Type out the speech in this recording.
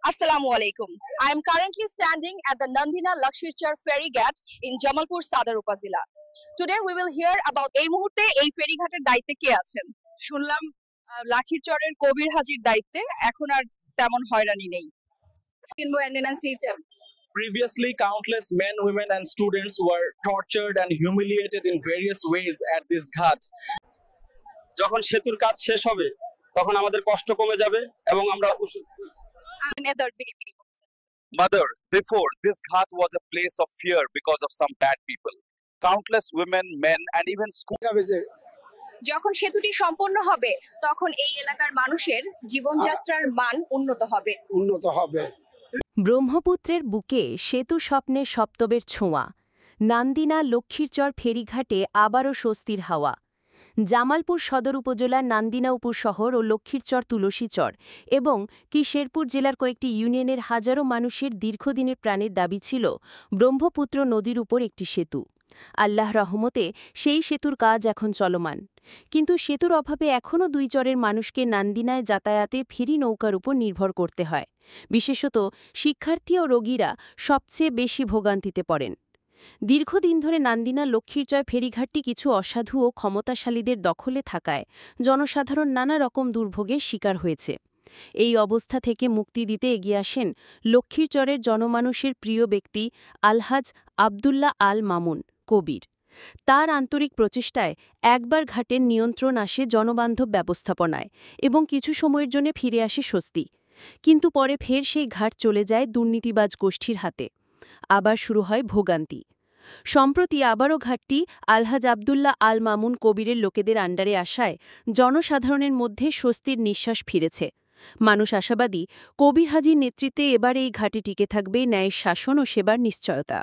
Assalamu alaikum. I am currently standing at the Nandina Lakshirchar ferry gate in Jamalpur Sadar Upazila. Today we will hear about এই মুহূর্তে এই ফেরিঘাটের দায়িত্বে কে আছেন। শুনলাম লাখিরচরের কবির হাজীর দায়িত্বে, এখন আর তেমন হয়রানি নেই। Previously, countless men, women, and students were tortured and humiliated in various ways at this ghat. যখন সেতুর কাজ শেষ হবে তখন আমাদের কষ্ট কমে যাবে এবং আমরা Mother, before this ghat was a place of fear because of some bad people. Countless women, men, and even school. যখন সেতুটি সম্পন্ন হবে তখন এই এলাকার মানুষের জীবনযাত্রার মান উন্নত হবে। ব্রহ্মপুত্রের বুকে সেতু স্বপ্নে সপ্তবের ছোঁয়া, নান্দিনা লক্ষ্মীরচর ফেরিঘাটে আবারও স্বস্তির হাওয়া। জামালপুর সদর উপজেলার নান্দিনা উপশহর ও লক্ষ্মীরচর তুলসীচর এবং শেরপুর জেলার কয়েকটি ইউনিয়নের হাজারো মানুষের দীর্ঘদিনের প্রাণের দাবি ছিল ব্রহ্মপুত্র নদীর উপর একটি সেতু। আল্লাহ রহমতে সেই সেতুর কাজ এখন চলমান, কিন্তু সেতুর অভাবে এখনও দুই চরের মানুষকে নান্দিনায় যাতায়াতে ফেরি নৌকার উপর নির্ভর করতে হয়। বিশেষত শিক্ষার্থী ও রোগীরা সবচেয়ে বেশি ভোগান্তিতে পড়েন। দীর্ঘদিন ধরে নান্দিনা লক্ষ্মীরচর ফেরিঘাটটি কিছু অসাধু ও ক্ষমতাশালীদের দখলে থাকায় জনসাধারণ নানা রকম দুর্ভোগের শিকার হয়েছে। এই অবস্থা থেকে মুক্তি দিতে এগিয়ে আসেন লক্ষ্মীরচরের জনমানুষের প্রিয় ব্যক্তি আলহাজ আবদুল্লাহ আল মামুন কবির। তার আন্তরিক প্রচেষ্টায় একবার ঘাটের নিয়ন্ত্রণ আসে জনবান্ধব ব্যবস্থাপনায় এবং কিছু সময়ের জন্য ফিরে আসে স্বস্তি। কিন্তু পরে ফের সেই ঘাট চলে যায় দুর্নীতিবাজ গোষ্ঠীর হাতে। আবার শুরু হয় ভোগান্তি। সম্প্রতি আবারও ঘাটটি আলহাজ আবদুল্লাহ আল মামুন কবিরের লোকেদের আন্ডারে আসায় জনসাধারণের মধ্যে স্বস্তির নিঃশ্বাস ফিরেছে। মানুষ আশাবাদী কবির হাজীর নেতৃত্বে এবার এই ঘাটে টিকে থাকবে ন্যায়ের শাসন ও সেবার নিশ্চয়তা।